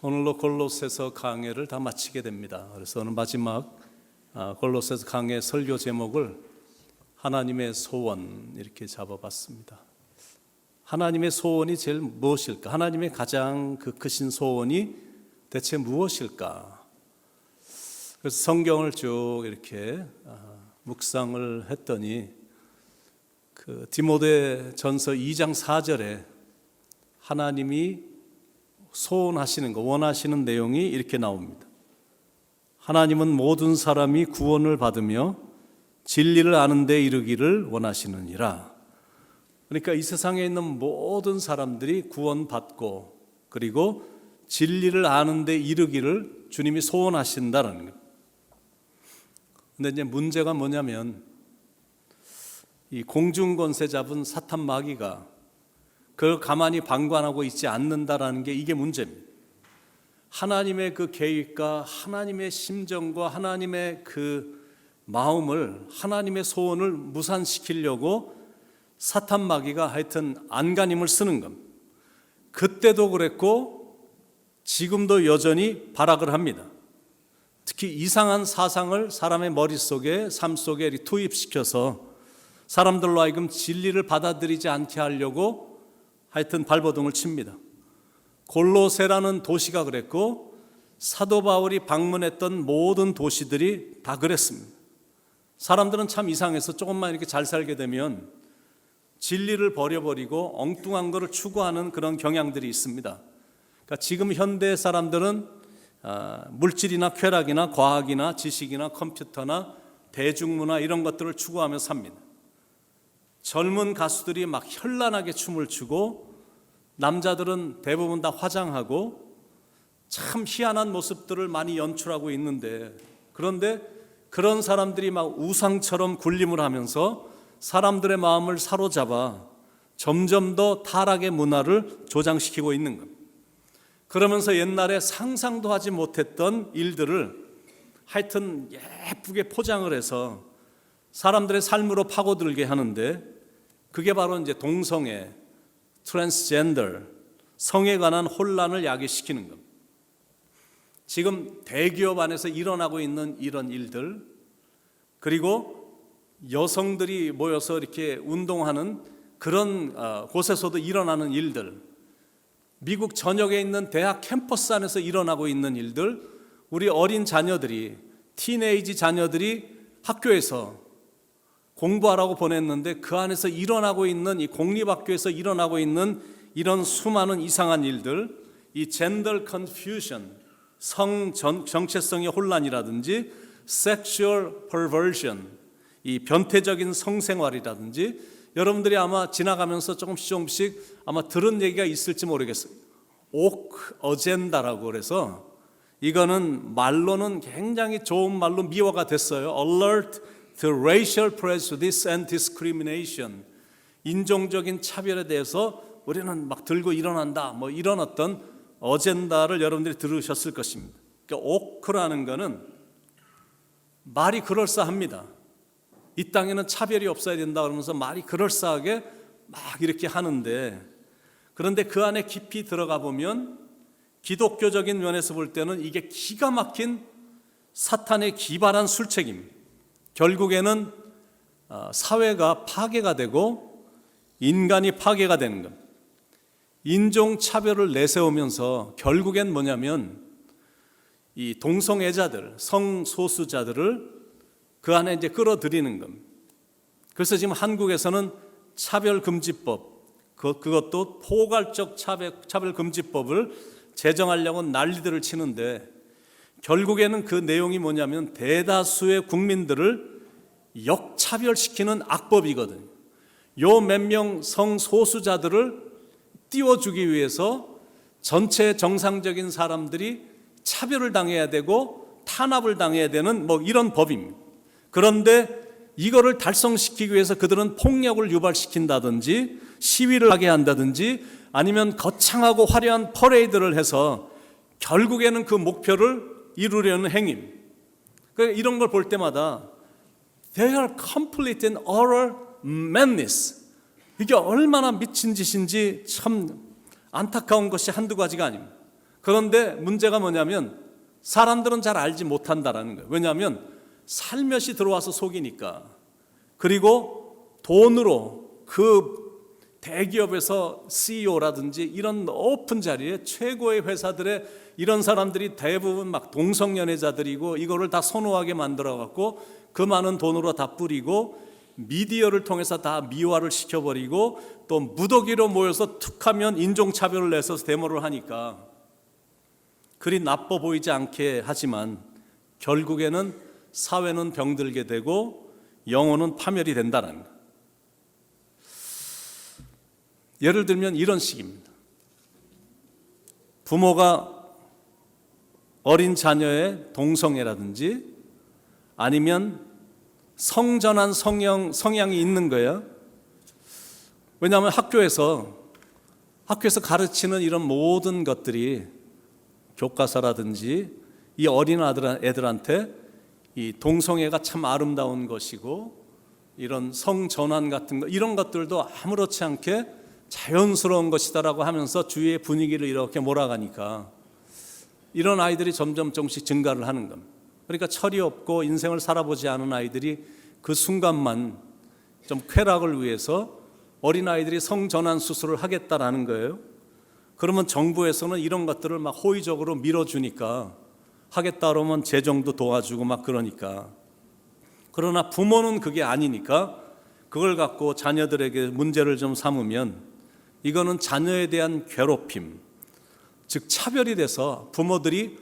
오늘로 골로새서 강해를 다 마치게 됩니다. 그래서 오늘 마지막 골로새서 강해 설교 제목을 하나님의 소원 이렇게 잡아봤습니다. 하나님의 소원이 제일 무엇일까? 하나님의 가장 크신 소원이 대체 무엇일까? 그래서 성경을 쭉 이렇게 묵상을 했더니 디모데전서 2장 4절에 하나님이 소원하시는 거, 원하시는 내용이 이렇게 나옵니다. 하나님은 모든 사람이 구원을 받으며 진리를 아는 데 이르기를 원하시느니라. 그러니까 이 세상에 있는 모든 사람들이 구원받고 그리고 진리를 아는 데 이르기를 주님이 소원하신다는 거예요. 근데 이제 문제가 뭐냐면 이 공중권세 잡은 사탄 마귀가 그걸 가만히 방관하고 있지 않는다라는 게 이게 문제입니다. 하나님의 그 계획과 하나님의 심정과 하나님의 그 마음을, 하나님의 소원을 무산시키려고 사탄 마귀가 하여튼 안간힘을 쓰는 겁니다. 그때도 그랬고 지금도 여전히 발악을 합니다. 특히 이상한 사상을 사람의 머릿속에, 삶 속에 투입시켜서 사람들로 하여금 진리를 받아들이지 않게 하려고 하여튼 발버둥을 칩니다. 골로새라는 도시가 그랬고 사도 바울이 방문했던 모든 도시들이 다 그랬습니다. 사람들은 참 이상해서 조금만 이렇게 잘 살게 되면 진리를 버려버리고 엉뚱한 것을 추구하는 그런 경향들이 있습니다. 그러니까 지금 현대 사람들은 물질이나 쾌락이나 과학이나 지식이나 컴퓨터나 대중문화 이런 것들을 추구하며 삽니다. 젊은 가수들이 막 현란하게 춤을 추고 남자들은 대부분 다 화장하고 참 희한한 모습들을 많이 연출하고 있는데, 그런데 그런 사람들이 막 우상처럼 군림을 하면서 사람들의 마음을 사로잡아 점점 더 타락의 문화를 조장시키고 있는 겁니다. 그러면서 옛날에 상상도 하지 못했던 일들을 하여튼 예쁘게 포장을 해서 사람들의 삶으로 파고들게 하는데, 그게 바로 이제 동성애, 트랜스젠더, 성에 관한 혼란을 야기시키는 겁니다. 지금 대기업 안에서 일어나고 있는 이런 일들, 그리고 여성들이 모여서 이렇게 운동하는 그런 곳에서도 일어나는 일들, 미국 전역에 있는 대학 캠퍼스 안에서 일어나고 있는 일들, 우리 어린 자녀들이, 티네이지 자녀들이 학교에서 공부하라고 보냈는데 그 안에서 일어나고 있는, 이 공립학교에서 일어나고 있는 이런 수많은 이상한 일들, 이 젠더 컨퓨전, 성 정체성의 혼란이라든지 섹슈얼 퍼버전, 이 변태적인 성생활이라든지, 여러분들이 아마 지나가면서 조금씩 아마 들은 얘기가 있을지 모르겠어요. 옥 어젠다라고 그래서 이거는 말로는 굉장히 좋은 말로 미화가 됐어요. Alert to racial prejudice and discrimination. 인종적인 차별에 대해서 우리는 막 들고 일어난다, 뭐 이런 어떤 어젠다를 여러분들이 들으셨을 것입니다. 그러니까 오크라는 거는 말이 그럴싸합니다. 이 땅에는 차별이 없어야 된다 그러면서 말이 그럴싸하게 막 이렇게 하는데, 그런데 그 안에 깊이 들어가 보면 기독교적인 면에서 볼 때는 이게 기가 막힌 사탄의 기발한 술책입니다. 결국에는 사회가 파괴가 되고 인간이 파괴가 되는 것. 인종차별을 내세우면서 결국엔 뭐냐면 이 동성애자들, 성소수자들을 그 안에 이제 끌어들이는 겁니다. 그래서 지금 한국에서는 차별금지법, 그것도 포괄적 차별금지법을 제정하려고 난리들을 치는데, 결국에는 그 내용이 뭐냐면 대다수의 국민들을 역차별시키는 악법이거든요. 요 몇 명 성소수자들을 띄워주기 위해서 전체 정상적인 사람들이 차별을 당해야 되고 탄압을 당해야 되는 뭐 이런 법입니다. 그런데 이거를 달성시키기 위해서 그들은 폭력을 유발시킨다든지 시위를 하게 한다든지 아니면 거창하고 화려한 퍼레이드를 해서 결국에는 그 목표를 이루려는 행위. 그러니까 이런 걸 볼 때마다 they are complete and utter madness. 이게 얼마나 미친 짓인지 참 안타까운 것이 한두 가지가 아닙니다. 그런데 문제가 뭐냐면 사람들은 잘 알지 못한다라는 거예요. 왜냐하면 살며시 들어와서 속이니까. 그리고 돈으로 그 대기업에서 CEO라든지 이런 높은 자리에 최고의 회사들의 이런 사람들이 대부분 막 동성연애자들이고 이거를 다 선호하게 만들어 갖고 그 많은 돈으로 다 뿌리고 미디어를 통해서 다 미화를 시켜버리고 또 무더기로 모여서 툭하면 인종차별을 내서 데모를 하니까 그리 나빠 보이지 않게 하지만 결국에는 사회는 병들게 되고 영혼은 파멸이 된다는 거예요. 예를 들면 이런 식입니다. 부모가 어린 자녀의 동성애라든지 아니면 성전한 성향이 있는 거예요. 왜냐하면 학교에서 가르치는 이런 모든 것들이 교과서라든지 이 어린 애들한테 이 동성애가 참 아름다운 것이고 이런 성전환 같은 거 이런 것들도 아무렇지 않게 자연스러운 것이다라고 하면서 주위의 분위기를 이렇게 몰아가니까 이런 아이들이 점점 조금씩 증가를 하는 겁니다. 그러니까 철이 없고 인생을 살아보지 않은 아이들이 그 순간만 좀 쾌락을 위해서 어린아이들이 성전환 수술을 하겠다라는 거예요. 그러면 정부에서는 이런 것들을 막 호의적으로 밀어주니까 하겠다 그러면 재정도 도와주고 막 그러니까. 그러나 부모는 그게 아니니까 그걸 갖고 자녀들에게 문제를 좀 삼으면 이거는 자녀에 대한 괴롭힘, 즉 차별이 돼서 부모들이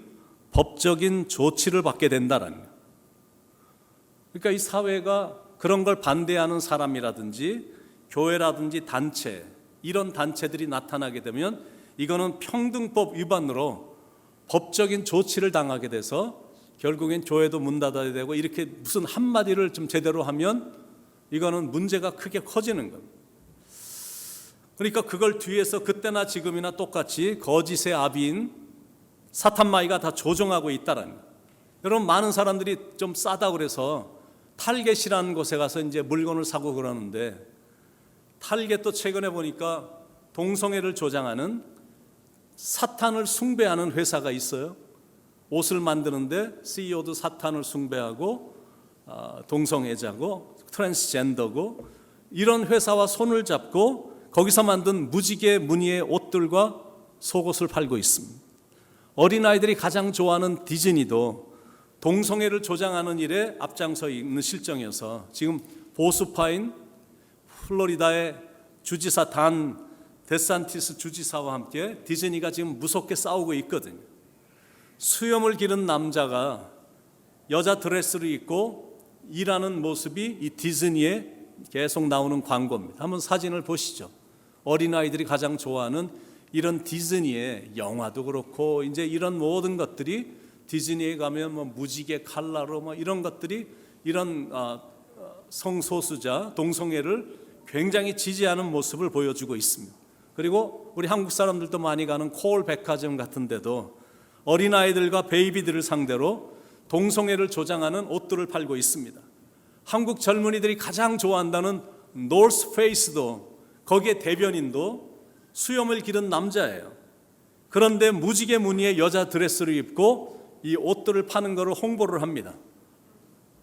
법적인 조치를 받게 된다는 거예요. 그러니까 이 사회가 그런 걸 반대하는 사람이라든지 교회라든지 단체, 이런 단체들이 나타나게 되면 이거는 평등법 위반으로 법적인 조치를 당하게 돼서 결국엔 교회도 문 닫아야 되고 이렇게 무슨 한마디를 좀 제대로 하면 이거는 문제가 크게 커지는 겁니다. 그러니까 그걸 뒤에서 그때나 지금이나 똑같이 거짓의 아비인 사탄마귀가 다 조종하고 있다는 거예요. 여러분 많은 사람들이 좀 싸다고 그래서 탈겟이라는 곳에 가서 이제 물건을 사고 그러는데 탈겟도 최근에 보니까 동성애를 조장하는 사탄을 숭배하는 회사가 있어요. 옷을 만드는데 CEO도 사탄을 숭배하고 동성애자고 트랜스젠더고 이런 회사와 손을 잡고 거기서 만든 무지개 무늬의 옷들과 속옷을 팔고 있습니다. 어린아이들이 가장 좋아하는 디즈니도 동성애를 조장하는 일에 앞장서 있는 실정이어서 지금 보수파인 플로리다의 주지사 단 데산티스 주지사와 함께 디즈니가 지금 무섭게 싸우고 있거든요. 수염을 기른 남자가 여자 드레스를 입고 일하는 모습이 이 디즈니에 계속 나오는 광고입니다. 한번 사진을 보시죠. 어린아이들이 가장 좋아하는 이런 디즈니의 영화도 그렇고 이제 이런 모든 것들이 디즈니에 가면 뭐 무지개 칼라로 뭐 이런 것들이 이런 성소수자 동성애를 굉장히 지지하는 모습을 보여주고 있습니다. 그리고 우리 한국 사람들도 많이 가는 코올 백화점 같은 데도 어린아이들과 베이비들을 상대로 동성애를 조장하는 옷들을 팔고 있습니다. 한국 젊은이들이 가장 좋아한다는 노스페이스도 거기에 대변인도 수염을 기른 남자예요. 그런데 무지개 무늬의 여자 드레스를 입고 이 옷들을 파는 것을 홍보를 합니다.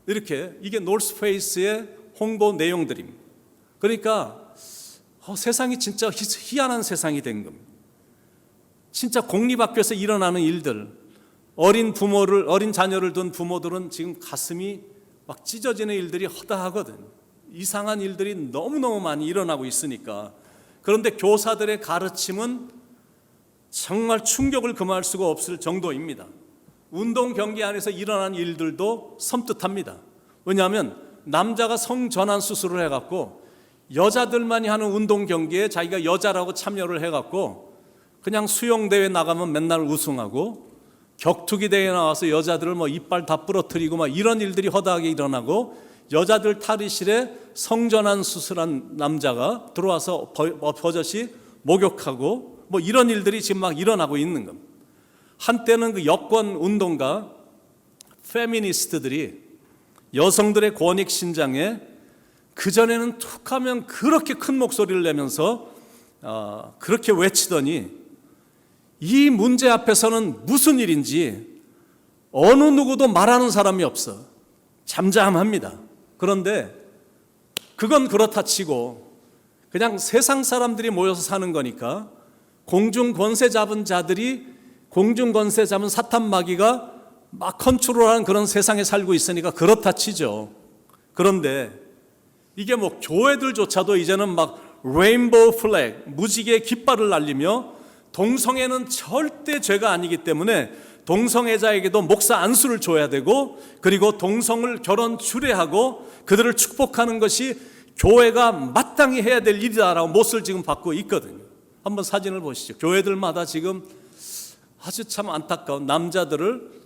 이렇게 이게 노스페이스의 홍보 내용들입니다. 그러니까 세상이 진짜 희한한 세상이 된 겁니다. 진짜 공립학교에서 일어나는 일들, 어린 자녀를 둔 부모들은 지금 가슴이 막 찢어지는 일들이 허다하거든. 이상한 일들이 너무너무 많이 일어나고 있으니까. 그런데 교사들의 가르침은 정말 충격을 금할 수가 없을 정도입니다. 운동 경기 안에서 일어난 일들도 섬뜩합니다. 왜냐하면 남자가 성전환 수술을 해갖고 여자들만이 하는 운동 경기에 자기가 여자라고 참여를 해갖고 그냥 수영대회 나가면 맨날 우승하고 격투기 대회 나와서 여자들을 뭐 이빨 다 부러뜨리고 막 이런 일들이 허다하게 일어나고 여자들 탈의실에 성전환 수술한 남자가 들어와서 버젓이 목욕하고 뭐 이런 일들이 지금 막 일어나고 있는 겁니다. 한때는 그 여권 운동가 페미니스트들이 여성들의 권익 신장에 그전에는 툭하면 그렇게 큰 목소리를 내면서 그렇게 외치더니 이 문제 앞에서는 무슨 일인지 어느 누구도 말하는 사람이 없어. 잠잠합니다. 그런데 그건 그렇다 치고 그냥 세상 사람들이 모여서 사는 거니까 공중 권세 잡은 자들이, 공중 권세 잡은 사탄 마귀가 막 컨트롤하는 그런 세상에 살고 있으니까 그렇다 치죠. 그런데 이게 뭐 교회들조차도 이제는 막 레인보우 플래그, 무지개 깃발을 날리며 동성애는 절대 죄가 아니기 때문에 동성애자에게도 목사 안수를 줘야 되고, 그리고 동성을 결혼 추례하고 그들을 축복하는 것이 교회가 마땅히 해야 될 일이다라고 못을 지금 받고 있거든요. 한번 사진을 보시죠. 교회들마다 지금 아주 참 안타까운 남자들을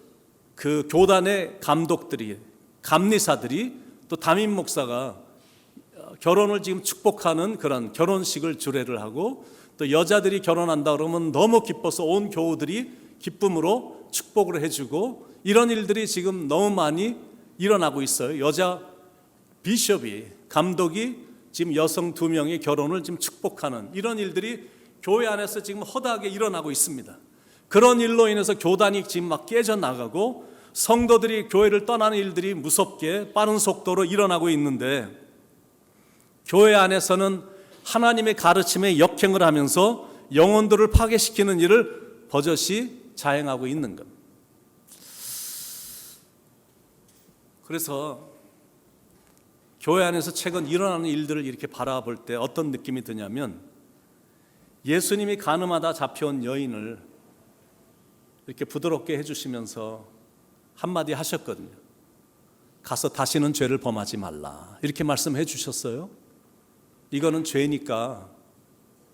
그 교단의 감독들이, 감리사들이, 또 담임 목사가 결혼을 지금 축복하는 그런 결혼식을 주례를 하고, 또 여자들이 결혼한다 그러면 너무 기뻐서 온 교우들이 기쁨으로 축복을 해주고, 이런 일들이 지금 너무 많이 일어나고 있어요. 여자 비숍이, 감독이 지금 여성 2명의 결혼을 지금 축복하는 이런 일들이 교회 안에서 지금 허다하게 일어나고 있습니다. 그런 일로 인해서 교단이 지금 막 깨져나가고 성도들이 교회를 떠나는 일들이 무섭게 빠른 속도로 일어나고 있는데, 교회 안에서는 하나님의 가르침에 역행을 하면서 영혼들을 파괴시키는 일을 버젓이 자행하고 있는 겁니다. 그래서 교회 안에서 최근 일어나는 일들을 이렇게 바라볼 때 어떤 느낌이 드냐면, 예수님이 가늠하다 잡혀온 여인을 이렇게 부드럽게 해주시면서 한마디 하셨거든요. 가서 다시는 죄를 범하지 말라, 이렇게 말씀해 주셨어요. 이거는 죄니까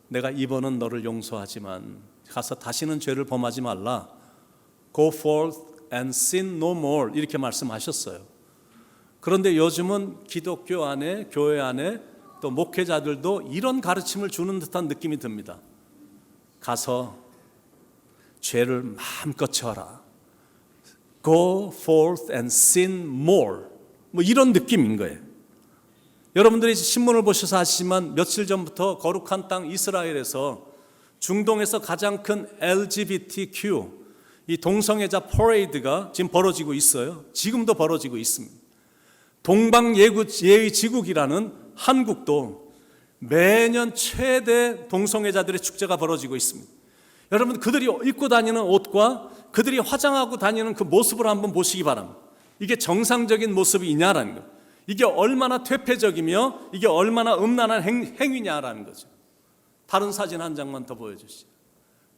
내가 이번은 너를 용서하지만 가서 다시는 죄를 범하지 말라. Go forth and sin no more, 이렇게 말씀하셨어요. 그런데 요즘은 기독교 안에, 교회 안에 또 목회자들도 이런 가르침을 주는 듯한 느낌이 듭니다. 가서 죄를 마음껏 지어라. Go forth and sin more, 뭐 이런 느낌인 거예요. 여러분들이 신문을 보셔서 아시지만 며칠 전부터 거룩한 땅 이스라엘에서 중동에서 가장 큰 LGBTQ, 이 동성애자 퍼레이드가 지금 벌어지고 있어요. 지금도 벌어지고 있습니다. 동방예의지국이라는 한국도 매년 최대 동성애자들의 축제가 벌어지고 있습니다. 여러분, 그들이 입고 다니는 옷과 그들이 화장하고 다니는 그 모습을 한번 보시기 바랍니다. 이게 정상적인 모습이냐라는 것, 이게 얼마나 퇴폐적이며 이게 얼마나 음란한 행위냐라는 거죠. 다른 사진 한 장만 더 보여주시죠.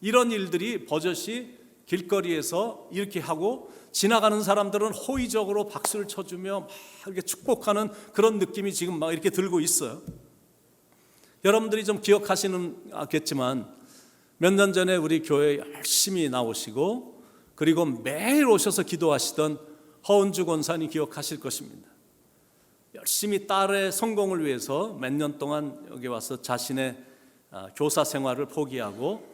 이런 일들이 버젓이 길거리에서 이렇게 하고, 지나가는 사람들은 호의적으로 박수를 쳐주며 막 이렇게 축복하는 그런 느낌이 지금 막 이렇게 들고 있어요. 여러분들이 좀 기억하시겠지만 몇 년 전에 우리 교회에 열심히 나오시고 그리고 매일 오셔서 기도하시던 허은주 권사님 기억하실 것입니다. 열심히 딸의 성공을 위해서 몇 년 동안 여기 와서 자신의 교사 생활을 포기하고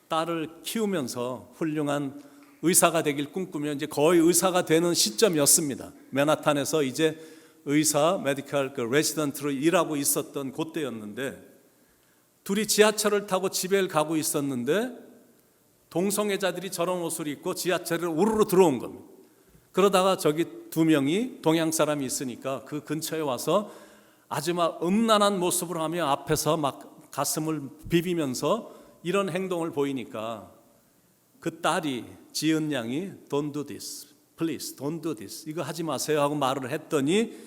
딸을 키우면서 훌륭한 의사가 되길 꿈꾸며 이제 거의 의사가 되는 시점이었습니다. 맨하탄에서 이제 의사, 메디컬 레지던트로 일하고 있었던 그때였는데, 둘이 지하철을 타고 집에 가고 있었는데 동성애자들이 저런 옷을 입고 지하철을 우르르 들어온 겁니다. 그러다가 저기 2명이 동양 사람이 있으니까 그 근처에 와서 아주 막 음란한 모습을 하며 앞에서 막 가슴을 비비면서 이런 행동을 보이니까 그 딸이, 지은 양이 Don't do this, please don't do this, 이거 하지 마세요 하고 말을 했더니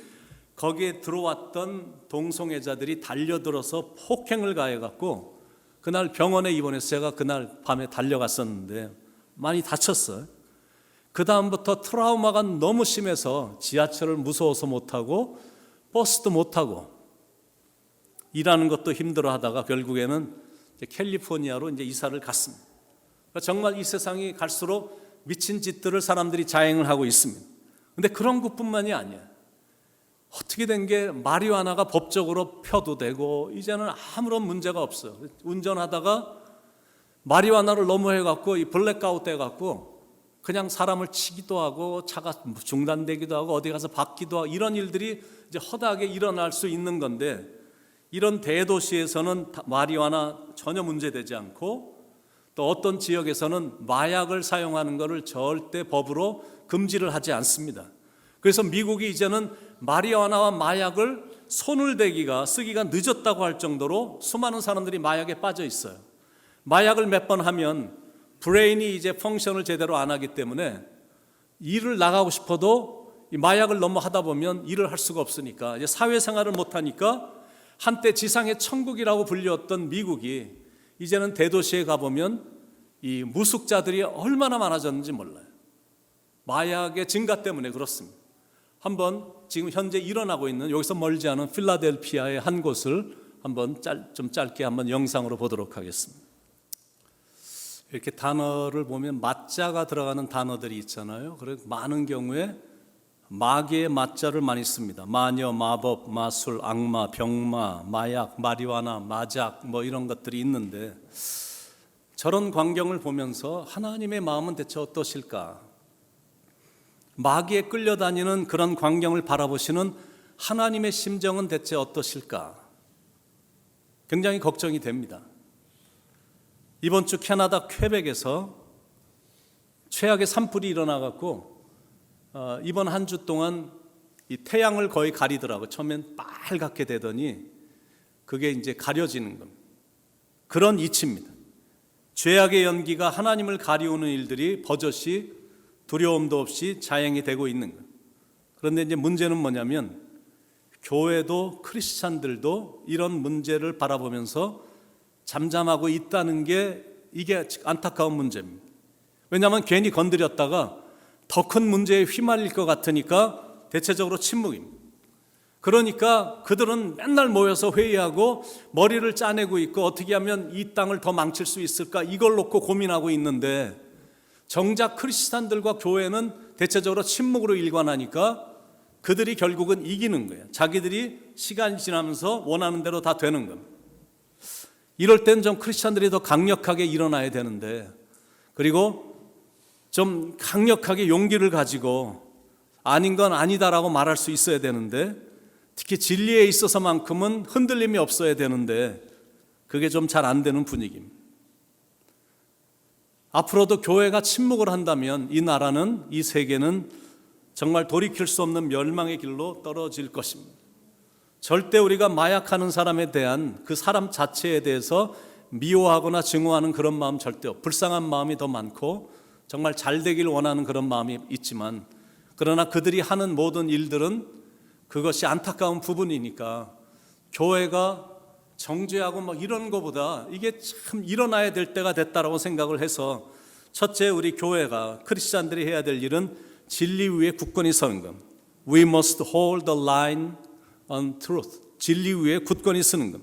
거기에 들어왔던 동성애자들이 달려들어서 폭행을 가해갖고 그날 병원에 입원해서 제가 그날 밤에 달려갔었는데 많이 다쳤어요. 그 다음부터 트라우마가 너무 심해서 지하철을 무서워서 못하고 버스도 못하고 일하는 것도 힘들어하다가 결국에는 이제 캘리포니아로 이제 이사를 갔습니다. 정말 이 세상이 갈수록 미친 짓들을 사람들이 자행을 하고 있습니다. 그런데 그런 것뿐만이 아니에요. 어떻게 된 게 마리화나가 법적으로 펴도 되고 이제는 아무런 문제가 없어요. 운전하다가 마리화나를 너무 해갖고 이 블랙아웃 돼갖고 그냥 사람을 치기도 하고 차가 중단되기도 하고 어디 가서 박기도 하고 이런 일들이 이제 허다하게 일어날 수 있는 건데, 이런 대도시에서는 마리화나 전혀 문제되지 않고 또 어떤 지역에서는 마약을 사용하는 것을 절대 법으로 금지를 하지 않습니다. 그래서 미국이 이제는 마리화나와 마약을 손을 대기가 쓰기가 늦었다고 할 정도로 수많은 사람들이 마약에 빠져 있어요. 마약을 몇 번 하면 브레인이 이제 펑션을 제대로 안 하기 때문에 일을 나가고 싶어도 이 마약을 너무 하다 보면 일을 할 수가 없으니까 이제 사회생활을 못 하니까 한때 지상의 천국이라고 불렸던 미국이 이제는 대도시에 가보면 이 무숙자들이 얼마나 많아졌는지 몰라요. 마약의 증가 때문에 그렇습니다. 한번 지금 현재 일어나고 있는 여기서 멀지 않은 필라델피아의 한 곳을 한번 좀 짧게 한번 영상으로 보도록 하겠습니다. 이렇게 단어를 보면 마자가 들어가는 단어들이 있잖아요. 그래서 많은 경우에 마귀의 마자를 많이 씁니다. 마녀, 마법, 마술, 악마, 병마, 마약, 마리화나, 마작 뭐 이런 것들이 있는데 저런 광경을 보면서 하나님의 마음은 대체 어떠실까? 마귀에 끌려다니는 그런 광경을 바라보시는 하나님의 심정은 대체 어떠실까? 굉장히 걱정이 됩니다. 이번 주 캐나다 퀘벡에서 최악의 산불이 일어나갖고 이번 한 주 동안 이 태양을 거의 가리더라고요. 처음엔 빨갛게 되더니 그게 이제 가려지는 겁니다. 그런 이치입니다. 죄악의 연기가 하나님을 가리우는 일들이 버젓이 두려움도 없이 자행이 되고 있는 거예요. 그런데 이제 문제는 뭐냐면 교회도 크리스찬들도 이런 문제를 바라보면서 잠잠하고 있다는 게 이게 안타까운 문제입니다. 왜냐하면 괜히 건드렸다가 더 큰 문제에 휘말릴 것 같으니까 대체적으로 침묵입니다. 그러니까 그들은 맨날 모여서 회의하고 머리를 짜내고 있고 어떻게 하면 이 땅을 더 망칠 수 있을까 이걸 놓고 고민하고 있는데 정작 크리스찬들과 교회는 대체적으로 침묵으로 일관하니까 그들이 결국은 이기는 거예요. 자기들이 시간이 지나면서 원하는 대로 다 되는 겁니다. 이럴 땐 좀 크리스찬들이 더 강력하게 일어나야 되는데 그리고 좀 강력하게 용기를 가지고 아닌 건 아니다라고 말할 수 있어야 되는데 특히 진리에 있어서만큼은 흔들림이 없어야 되는데 그게 좀 잘 안 되는 분위기입니다. 앞으로도 교회가 침묵을 한다면 이 나라는 이 세계는 정말 돌이킬 수 없는 멸망의 길로 떨어질 것입니다. 절대 우리가 마약하는 사람에 대한 그 사람 자체에 대해서 미워하거나 증오하는 그런 마음 절대 없고 불쌍한 마음이 더 많고 정말 잘 되길 원하는 그런 마음이 있지만 그러나 그들이 하는 모든 일들은 그것이 안타까운 부분이니까 교회가 정죄하고 뭐 이런 거보다 이게 참 일어나야 될 때가 됐다라고 생각을 해서 첫째 우리 교회가 크리스찬들이 해야 될 일은 진리 위에 굳건히 서는 것. We must hold the line on truth. 진리 위에 굳건히 서는 것.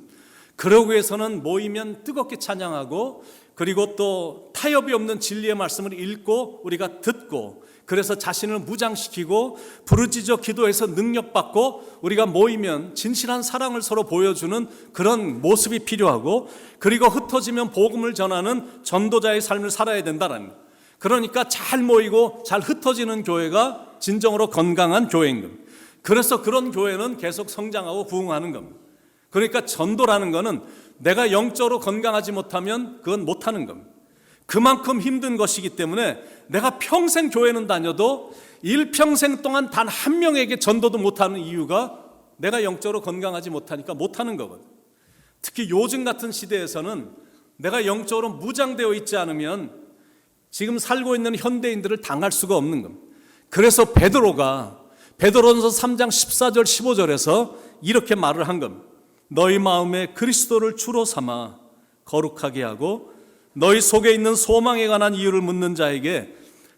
그러기 위해서는 모이면 뜨겁게 찬양하고 그리고 또 타협이 없는 진리의 말씀을 읽고 우리가 듣고 그래서 자신을 무장시키고 부르짖어 기도해서 능력받고 우리가 모이면 진실한 사랑을 서로 보여주는 그런 모습이 필요하고 그리고 흩어지면 복음을 전하는 전도자의 삶을 살아야 된다는 거예요. 그러니까 잘 모이고 잘 흩어지는 교회가 진정으로 건강한 교회인 겁니다. 그래서 그런 교회는 계속 성장하고 부흥하는 겁니다. 그러니까 전도라는 거는 내가 영적으로 건강하지 못하면 그건 못하는 겁니다. 그만큼 힘든 것이기 때문에 내가 평생 교회는 다녀도 일평생 동안 단 한 명에게 전도도 못하는 이유가 내가 영적으로 건강하지 못하니까 못하는 거거든. 특히 요즘 같은 시대에서는 내가 영적으로 무장되어 있지 않으면 지금 살고 있는 현대인들을 당할 수가 없는 겁니다. 그래서 베드로가 베드로전서 3장 14절 15절에서 이렇게 말을 한 겁니다. 너희 마음에 그리스도를 주로 삼아 거룩하게 하고 너희 속에 있는 소망에 관한 이유를 묻는 자에게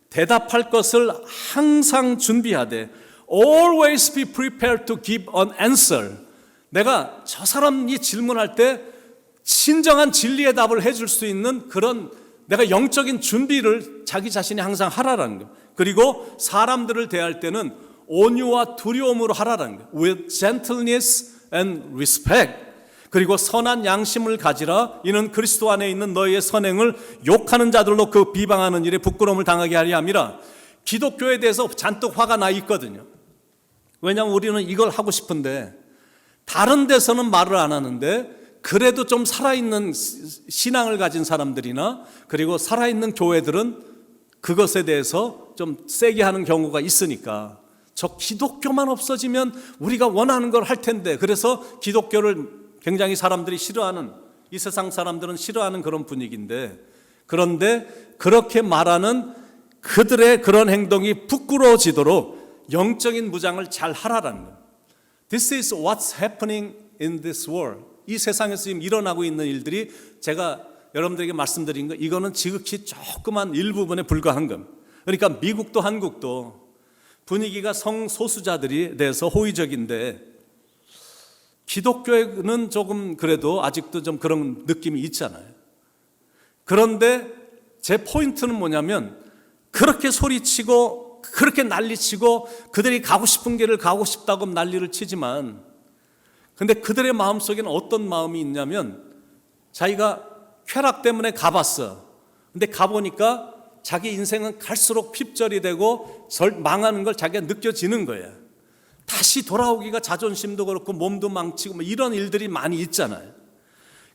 대답할 것을 항상 준비하되 always be prepared to give an answer. 내가 저 사람이 질문할 때 진정한 진리의 답을 해줄 수 있는 그런 내가 영적인 준비를 자기 자신이 항상 하라라는 거. 그리고 사람들을 대할 때는 온유와 두려움으로 하라라는 거. With gentleness and respect. 그리고 선한 양심을 가지라. 이는 그리스도 안에 있는 너희의 선행을 욕하는 자들로 그 비방하는 일에 부끄러움을 당하게 하려 함이라. 기독교에 대해서 잔뜩 화가 나 있거든요. 왜냐하면 우리는 이걸 하고 싶은데 다른 데서는 말을 안 하는데 그래도 좀 살아있는 신앙을 가진 사람들이나 그리고 살아있는 교회들은 그것에 대해서 좀 세게 하는 경우가 있으니까 저 기독교만 없어지면 우리가 원하는 걸 할 텐데, 그래서 기독교를 굉장히 사람들이 싫어하는, 이 세상 사람들은 싫어하는 그런 분위기인데, 그런데 그렇게 말하는 그들의 그런 행동이 부끄러워지도록 영적인 무장을 잘 하라라는 거예요. This is what's happening in this world. 이 세상에서 지금 일어나고 있는 일들이 제가 여러분들에게 말씀드린 거, 이거는 지극히 조그만 일부분에 불과한 겁니다. 그러니까 미국도 한국도 분위기가 성소수자들이 대해서 호의적인데 기독교에는 조금 그래도 아직도 좀 그런 느낌이 있잖아요. 그런데 제 포인트는 뭐냐면 그렇게 소리치고 그렇게 난리치고 그들이 가고 싶은 길을 가고 싶다고 난리를 치지만, 근데 그들의 마음속에는 어떤 마음이 있냐면 자기가 쾌락 때문에 가봤어. 근데 가보니까 자기 인생은 갈수록 핍절이 되고 망하는 걸 자기가 느껴지는 거예요. 다시 돌아오기가 자존심도 그렇고 몸도 망치고 뭐 이런 일들이 많이 있잖아요.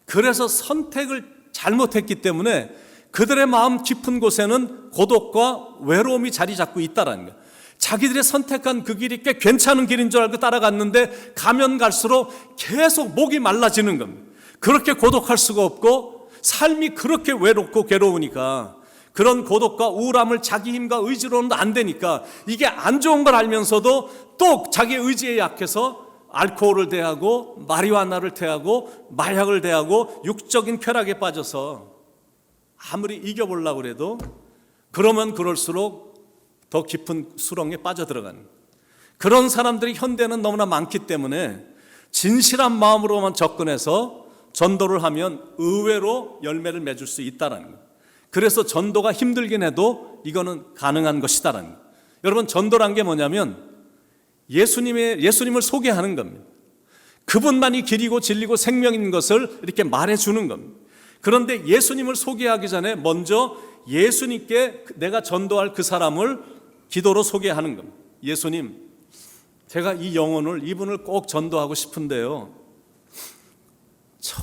그래서 선택을 잘못했기 때문에 그들의 마음 깊은 곳에는 고독과 외로움이 자리 잡고 있다라는 거예요. 자기들이 선택한 그 길이 꽤 괜찮은 길인 줄 알고 따라갔는데 가면 갈수록 계속 목이 말라지는 겁니다. 그렇게 고독할 수가 없고 삶이 그렇게 외롭고 괴로우니까 그런 고독과 우울함을 자기 힘과 의지로는 안 되니까 이게 안 좋은 걸 알면서도 또 자기 의지에 약해서 알코올을 대하고 마리화나를 대하고 마약을 대하고 육적인 쾌락에 빠져서 아무리 이겨보려고 해도 그러면 그럴수록 더 깊은 수렁에 빠져들어가는 그런 사람들이 현대는 너무나 많기 때문에 진실한 마음으로만 접근해서 전도를 하면 의외로 열매를 맺을 수 있다는 거예요. 그래서 전도가 힘들긴 해도 이거는 가능한 것이다라는 거예요. 여러분, 전도란 게 뭐냐면 예수님을 소개하는 겁니다. 그분만이 길이고 진리고 생명인 것을 이렇게 말해주는 겁니다. 그런데 예수님을 소개하기 전에 먼저 예수님께 내가 전도할 그 사람을 기도로 소개하는 겁니다. 예수님, 제가 이 영혼을, 이분을 꼭 전도하고 싶은데요,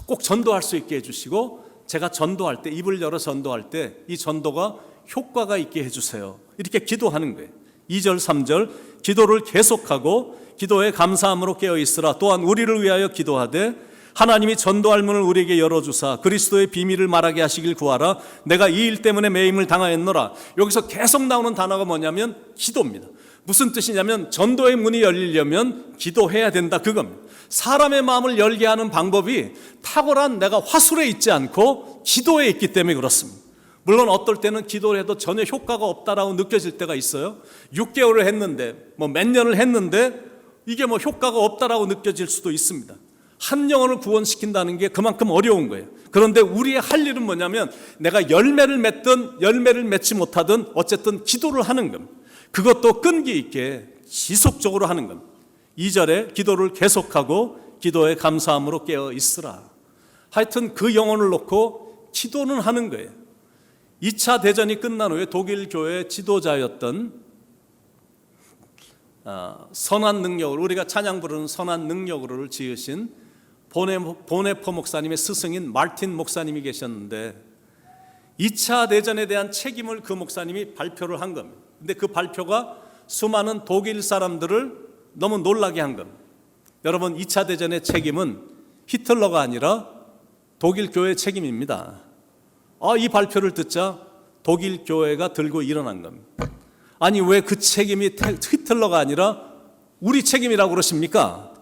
꼭 전도할 수 있게 해주시고 제가 전도할 때, 입을 열어 전도할 때 이 전도가 효과가 있게 해주세요. 이렇게 기도하는 거예요. 2절 3절 기도를 계속하고 기도에 감사함으로 깨어있으라. 또한 우리를 위하여 기도하되 하나님이 전도할 문을 우리에게 열어주사 그리스도의 비밀을 말하게 하시길 구하라. 내가 이 일 때문에 매임을 당하였노라. 여기서 계속 나오는 단어가 뭐냐면 기도입니다. 무슨 뜻이냐면 전도의 문이 열리려면 기도해야 된다, 그겁니다. 사람의 마음을 열게 하는 방법이 탁월한 내가 화술에 있지 않고 기도에 있기 때문에 그렇습니다. 물론 어떨 때는 기도를 해도 전혀 효과가 없다라고 느껴질 때가 있어요. 6개월을 했는데 뭐 몇 년을 했는데 이게 뭐 효과가 없다라고 느껴질 수도 있습니다. 한 영혼을 구원시킨다는 게 그만큼 어려운 거예요. 그런데 우리의 할 일은 뭐냐면 내가 열매를 맺든 열매를 맺지 못하든 어쨌든 기도를 하는 겁니다. 그것도 끈기 있게 지속적으로 하는 겁니다. 2절에 기도를 계속하고 기도에 감사함으로 깨어 있으라. 하여튼 그 영혼을 놓고 기도는 하는 거예요. 2차 대전이 끝난 후에 독일 교회 지도자였던 선한 능력으로, 우리가 찬양 부르는 선한 능력으로를 지으신 보네포 목사님의 스승인 마르틴 목사님이 계셨는데 2차 대전에 대한 책임을 그 목사님이 발표를 한 겁니다. 근데 그 발표가 수많은 독일 사람들을 너무 놀라게 한 겁니다. 여러분, 2차 대전의 책임은 히틀러가 아니라 독일 교회의 책임입니다. 이 발표를 듣자 독일 교회가 들고 일어난 겁니다. 아니, 왜 그 책임이 히틀러가 아니라 우리 책임이라고 그러십니까?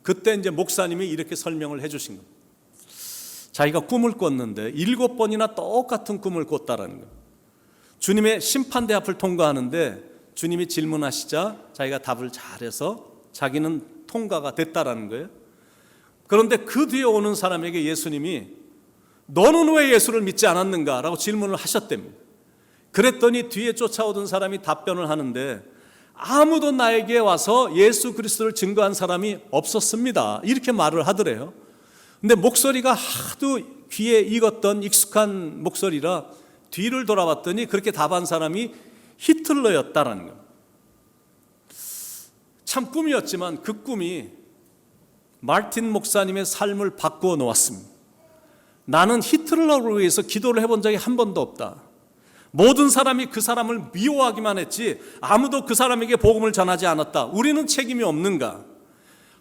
그때 이제 목사님이 이렇게 설명을 해주신 겁니다. 자기가 꿈을 꿨는데 7번이나 똑같은 꿈을 꿨다라는 거예요. 주님의 심판대 앞을 통과하는데 주님이 질문하시자 자기가 답을 잘해서 자기는 통과가 됐다라는 거예요. 그런데 그 뒤에 오는 사람에게 예수님이 너는 왜 예수를 믿지 않았는가? 라고 질문을 하셨답니다. 그랬더니 뒤에 쫓아오던 사람이 답변을 하는데 아무도 나에게 와서 예수 그리스도를 증거한 사람이 없었습니다. 이렇게 말을 하더래요. 근데 목소리가 하도 귀에 익었던 익숙한 목소리라 뒤를 돌아봤더니 그렇게 답한 사람이 히틀러였다라는 겁니다. 참 꿈이었지만 그 꿈이 마르틴 목사님의 삶을 바꾸어 놓았습니다. 나는 히틀러를 위해서 기도를 해본 적이 한 번도 없다. 모든 사람이 그 사람을 미워하기만 했지 아무도 그 사람에게 복음을 전하지 않았다. 우리는 책임이 없는가?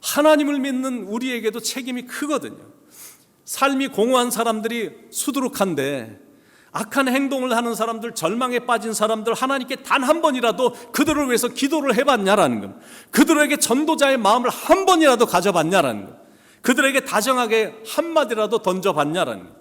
하나님을 믿는 우리에게도 책임이 크거든요. 삶이 공허한 사람들이 수두룩한데 악한 행동을 하는 사람들, 절망에 빠진 사람들, 하나님께 단 한 번이라도 그들을 위해서 기도를 해봤냐라는 것, 그들에게 전도자의 마음을 한 번이라도 가져봤냐라는 것, 그들에게 다정하게 한마디라도 던져봤냐라는 것.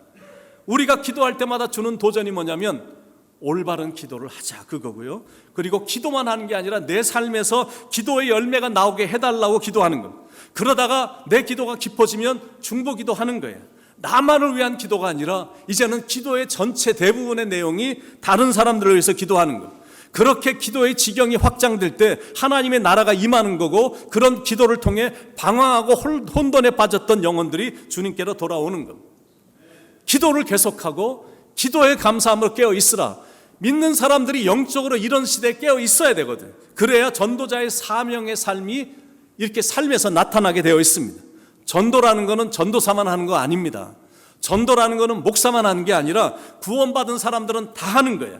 우리가 기도할 때마다 주는 도전이 뭐냐면 올바른 기도를 하자, 그거고요. 그리고 기도만 하는 게 아니라 내 삶에서 기도의 열매가 나오게 해달라고 기도하는 것. 그러다가 내 기도가 깊어지면 중보기도 하는 거예요. 나만을 위한 기도가 아니라 이제는 기도의 전체 대부분의 내용이 다른 사람들을 위해서 기도하는 것. 그렇게 기도의 지경이 확장될 때 하나님의 나라가 임하는 거고, 그런 기도를 통해 방황하고 혼돈에 빠졌던 영혼들이 주님께로 돌아오는 것. 기도를 계속하고 기도의 감사함으로 깨어 있으라. 믿는 사람들이 영적으로 이런 시대에 깨어 있어야 되거든. 그래야 전도자의 사명의 삶이 이렇게 삶에서 나타나게 되어 있습니다. 전도라는 것은 전도사만 하는 거 아닙니다. 전도라는 것은 목사만 하는 게 아니라 구원받은 사람들은 다 하는 거예요.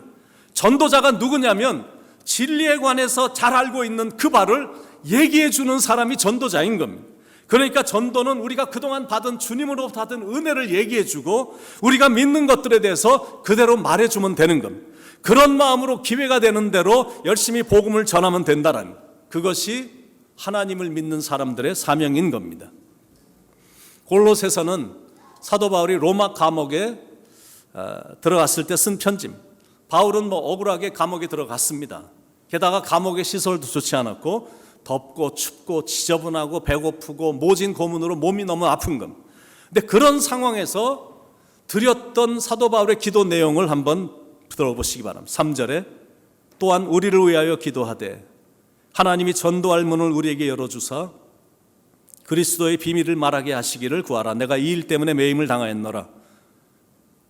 전도자가 누구냐면 진리에 관해서 잘 알고 있는 그 바를 얘기해 주는 사람이 전도자인 겁니다. 그러니까 전도는 우리가 그동안 받은 주님으로부터 받은 은혜를 얘기해 주고 우리가 믿는 것들에 대해서 그대로 말해 주면 되는 겁니다. 그런 마음으로 기회가 되는 대로 열심히 복음을 전하면 된다는, 그것이 하나님을 믿는 사람들의 사명인 겁니다. 골로새서는 사도 바울이 로마 감옥에 들어갔을 때 쓴 편지입니다. 바울은 억울하게 감옥에 들어갔습니다. 게다가 감옥의 시설도 좋지 않았고 덥고 춥고 지저분하고 배고프고 모진 고문으로 몸이 너무 아픈 겁니다. 근데 그런 상황에서 드렸던 사도 바울의 기도 내용을 한번 들어보시기 바랍니다. 3절에 또한 우리를 위하여 기도하되 하나님이 전도할 문을 우리에게 열어주사 그리스도의 비밀을 말하게 하시기를 구하라. 내가 이 일 때문에 매임을 당하였노라.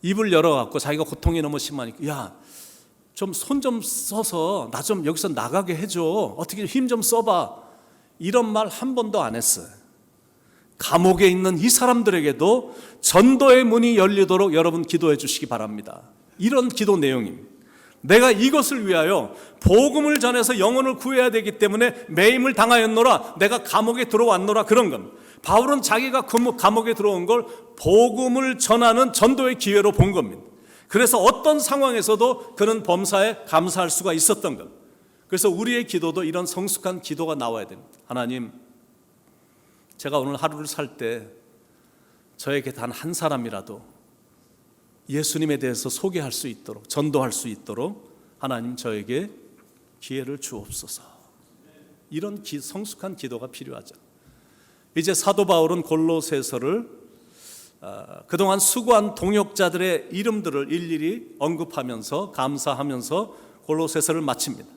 입을 열어갖고 자기가 고통이 너무 심하니까 야, 좀 손 좀 써서 나 좀 여기서 나가게 해줘. 어떻게 힘 좀 써봐. 이런 말 한 번도 안 했어요. 감옥에 있는 이 사람들에게도 전도의 문이 열리도록 여러분 기도해 주시기 바랍니다. 이런 기도 내용입니다. 내가 이것을 위하여 복음을 전해서 영혼을 구해야 되기 때문에 매임을 당하였노라. 내가 감옥에 들어왔노라. 그런 겁니다. 바울은 자기가 감옥에 들어온 걸 복음을 전하는 전도의 기회로 본 겁니다. 그래서 어떤 상황에서도 그는 범사에 감사할 수가 있었던 겁니다. 그래서 우리의 기도도 이런 성숙한 기도가 나와야 됩니다. 하나님, 제가 오늘 하루를 살 때 저에게 단 한 사람이라도 예수님에 대해서 소개할 수 있도록, 전도할 수 있도록 하나님 저에게 기회를 주옵소서. 이런 성숙한 기도가 필요하죠. 이제 사도 바울은 골로새서를 그동안 수고한 동역자들의 이름들을 일일이 언급하면서 감사하면서 골로새서를 마칩니다.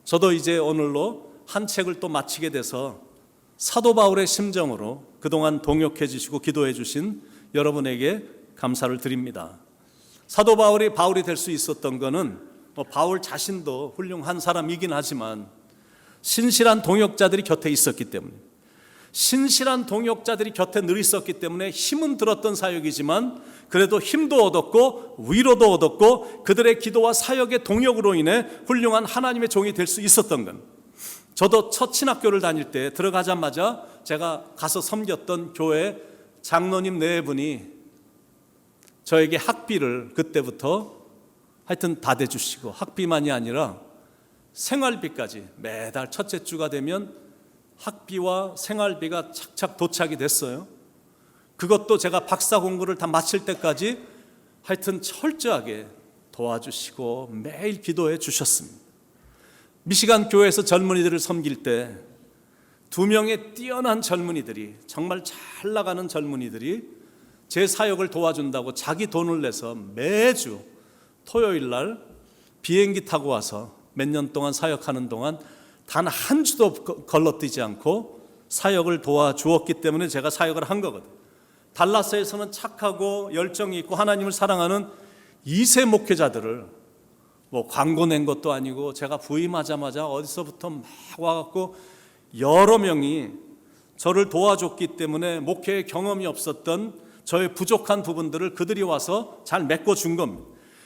저도 이제 오늘로 한 책을 또 마치게 돼서 사도 바울의 심정으로 그동안 동역해 주시고 기도해 주신 여러분에게 감사를 드립니다. 사도 바울이 될 수 있었던 것은 바울 자신도 훌륭한 사람이긴 하지만 신실한 동역자들이 곁에 있었기 때문에, 신실한 동역자들이 곁에 늘 있었기 때문에 힘은 들었던 사역이지만 그래도 힘도 얻었고 위로도 얻었고 그들의 기도와 사역의 동역으로 인해 훌륭한 하나님의 종이 될 수 있었던 것. 저도 첫 신학교를 다닐 때 들어가자마자 제가 가서 섬겼던 교회 장로님 네 분이 저에게 학비를 그때부터 하여튼 다 대주시고, 학비만이 아니라 생활비까지 매달 첫째 주가 되면 학비와 생활비가 착착 도착이 됐어요. 그것도 제가 박사 공부를 다 마칠 때까지 하여튼 철저하게 도와주시고 매일 기도해 주셨습니다. 미시간 교회에서 젊은이들을 섬길 때 2명의 뛰어난 젊은이들이, 정말 잘 나가는 젊은이들이 제 사역을 도와준다고 자기 돈을 내서 매주 토요일 날 비행기 타고 와서 몇 년 동안 사역하는 동안 단 한 주도 걸러뛰지 않고 사역을 도와주었기 때문에 제가 사역을 한 거거든요. 달라스에서는 착하고 열정이 있고 하나님을 사랑하는 2세 목회자들을 광고 낸 것도 아니고 제가 부임하자마자 어디서부터 막 와갖고 여러 명이 저를 도와줬기 때문에 목회에 경험이 없었던 저의 부족한 부분들을 그들이 와서 잘 메꿔준 겁니다.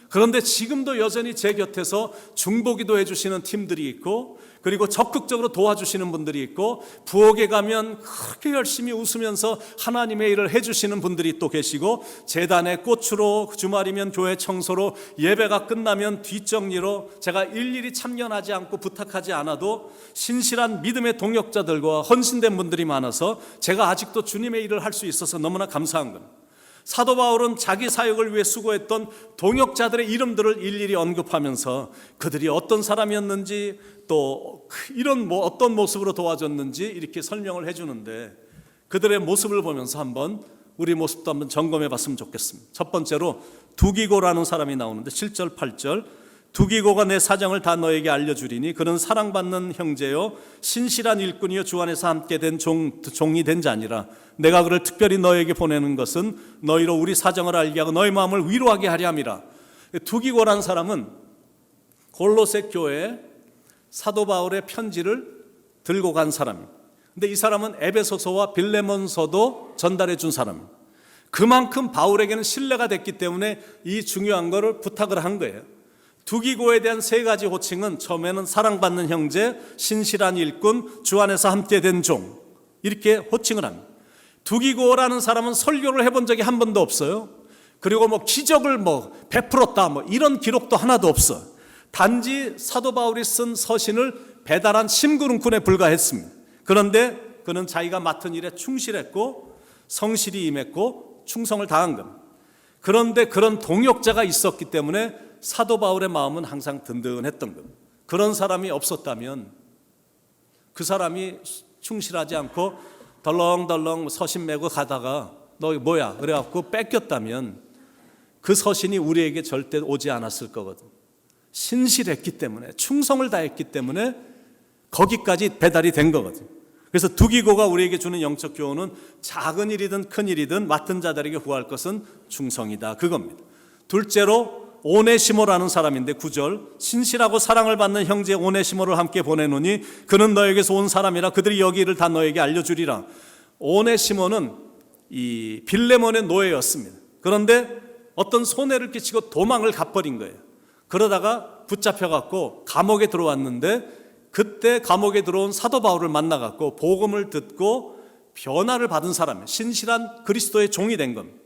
그런데 지금도 여전히 제 곁에서 중보기도 해주시는 팀들이 있고, 그리고 적극적으로 도와주시는 분들이 있고, 부엌에 가면 그렇게 열심히 웃으면서 하나님의 일을 해주시는 분들이 또 계시고, 제단에 꽃으로, 주말이면 교회 청소로, 예배가 끝나면 뒷정리로 제가 일일이 참견하지 않고 부탁하지 않아도 신실한 믿음의 동역자들과 헌신된 분들이 많아서 제가 아직도 주님의 일을 할 수 있어서 너무나 감사한 겁니다. 사도 바울은 자기 사역을 위해 수고했던 동역자들의 이름들을 일일이 언급하면서 그들이 어떤 사람이었는지, 또 이런 어떤 모습으로 도와줬는지 이렇게 설명을 해주는데, 그들의 모습을 보면서 한번 우리 모습도 한번 점검해 봤으면 좋겠습니다. 첫 번째로 두기고라는 사람이 나오는데 7절 8절, 두기고가 내 사정을 다 너에게 알려주리니 그는 사랑받는 형제요 신실한 일꾼이요 주 안에서 함께 된 종이 된 자니라. 내가 그를 특별히 너에게 보내는 것은 너희로 우리 사정을 알게 하고 너희 마음을 위로하게 하려 함이라. 두기고라는 사람은 골로새 교회에 사도 바울의 편지를 들고 간 사람입니다. 근데 이 사람은 에베소서와 빌레몬서도 전달해 준 사람입니다. 그만큼 바울에게는 신뢰가 됐기 때문에 이 중요한 거를 부탁을 한 거예요. 두기고에 대한 세 가지 호칭은 처음에는 사랑받는 형제, 신실한 일꾼, 주 안에서 함께 된 종, 이렇게 호칭을 합니다. 두기고라는 사람은 설교를 해본 적이 한 번도 없어요. 그리고 기적을 베풀었다 이런 기록도 하나도 없어. 단지 사도 바울이 쓴 서신을 배달한 심부름꾼에 불과했습니다. 그런데 그는 자기가 맡은 일에 충실했고 성실히 임했고 충성을 다한 겁니다. 그런데 그런 동역자가 있었기 때문에 사도 바울의 마음은 항상 든든했던 겁니다. 그런 사람이 없었다면, 그 사람이 충실하지 않고 덜렁덜렁 서신 메고 가다가 너 뭐야 그래갖고 뺏겼다면 그 서신이 우리에게 절대 오지 않았을 거거든. 신실했기 때문에, 충성을 다했기 때문에 거기까지 배달이 된 거거든. 그래서 두기고가 우리에게 주는 영적 교훈은 작은 일이든 큰 일이든 맡은 자들에게 구할 것은 충성이다, 그겁니다. 둘째로 오네시모라는 사람인데 9절, 신실하고 사랑을 받는 형제 오네시모를 함께 보내노니 그는 너에게서 온 사람이라 그들이 여기 일을 다 너에게 알려주리라. 오네시모는 이 빌레몬의 노예였습니다. 그런데 어떤 손해를 끼치고 도망을 가버린 거예요. 그러다가 붙잡혀갖고 감옥에 들어왔는데, 그때 감옥에 들어온 사도 바울을 만나갖고 복음을 듣고 변화를 받은 사람이에요. 신실한 그리스도의 종이 된 겁니다.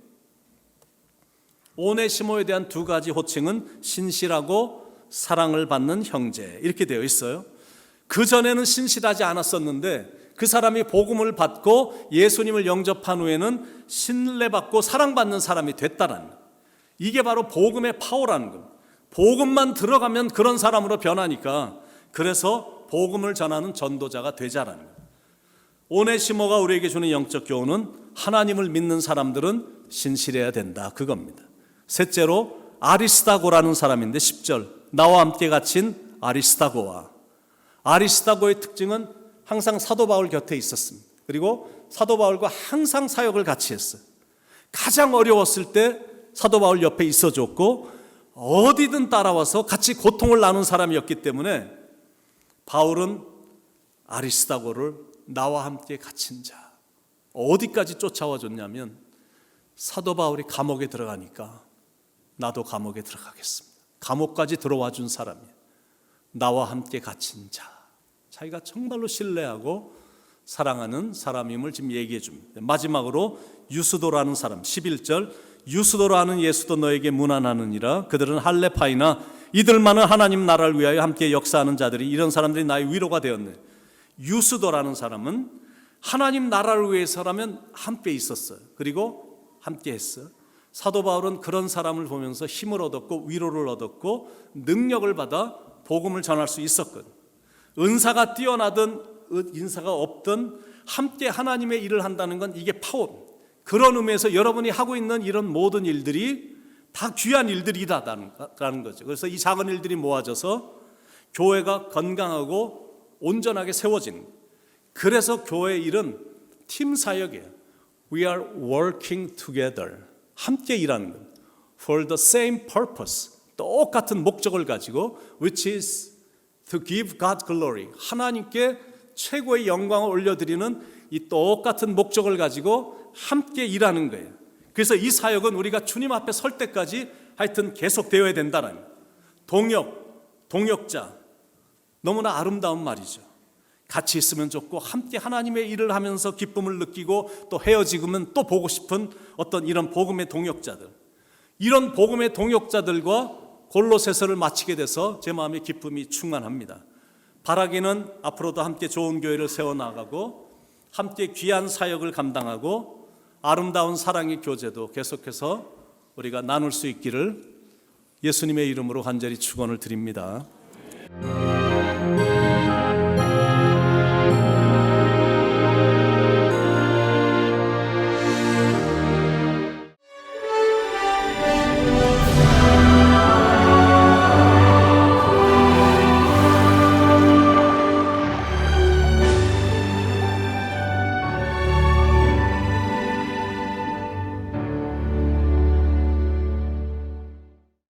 오네시모에 대한 두 가지 호칭은 신실하고 사랑을 받는 형제, 이렇게 되어 있어요. 그전에는 신실하지 않았었는데 그 사람이 복음을 받고 예수님을 영접한 후에는 신뢰받고 사랑받는 사람이 됐다는 거예요. 이게 바로 복음의 파워라는 겁니다. 복음만 들어가면 그런 사람으로 변하니까, 그래서 복음을 전하는 전도자가 되자라는 거예요. 오네시모가 우리에게 주는 영적 교훈은 하나님을 믿는 사람들은 신실해야 된다, 그겁니다. 셋째로 아리스다고라는 사람인데 10절, 나와 함께 갇힌 아리스다고와. 아리스다고의 특징은 항상 사도 바울 곁에 있었습니다. 그리고 사도 바울과 항상 사역을 같이 했어요. 가장 어려웠을 때 사도 바울 옆에 있어줬고 어디든 따라와서 같이 고통을 나눈 사람이었기 때문에 바울은 아리스다고를 나와 함께 갇힌 자, 어디까지 쫓아와 줬냐면 사도 바울이 감옥에 들어가니까 나도 감옥에 들어가겠습니다. 감옥까지 들어와 준 사람이에요. 나와 함께 갇힌 자, 자기가 정말로 신뢰하고 사랑하는 사람임을 지금 얘기해 줍니다. 마지막으로 유스도라는 사람, 11절, 유스도라는 예수도 너에게 문안하느니라. 그들은 할레파이나 이들만은 하나님 나라를 위하여 함께 역사하는 자들이, 이런 사람들이 나의 위로가 되었네. 유스도라는 사람은 하나님 나라를 위해서라면 함께 있었어요. 그리고 함께 했어요. 사도 바울은 그런 사람을 보면서 힘을 얻었고 위로를 얻었고 능력을 받아 복음을 전할 수 있었거든. 은사가 뛰어나든 인사가 없든 함께 하나님의 일을 한다는 건 이게 파워. 그런 의미에서 여러분이 하고 있는 이런 모든 일들이 다 귀한 일들이라는 거죠. 그래서 이 작은 일들이 모아져서 교회가 건강하고 온전하게 세워지는 거예요. 그래서 교회 일은 팀 사역이에요. We are working together. 함께 일하는 거예요. For the same purpose. 똑같은 목적을 가지고, which is to give God glory. 하나님께 최고의 영광을 올려드리는 이 똑같은 목적을 가지고 함께 일하는 거예요. 그래서 이 사역은 우리가 주님 앞에 설 때까지 하여튼 계속 되어야 된다는 동역자, 너무나 아름다운 말이죠. 같이 있으면 좋고 함께 하나님의 일을 하면서 기쁨을 느끼고 또 헤어지면 또 보고 싶은 어떤 이런 복음의 동역자들, 이런 복음의 동역자들과 골로새서를 마치게 돼서 제 마음에 기쁨이 충만합니다. 바라기는 앞으로도 함께 좋은 교회를 세워나가고 함께 귀한 사역을 감당하고 아름다운 사랑의 교제도 계속해서 우리가 나눌 수 있기를 예수님의 이름으로 간절히 축원을 드립니다.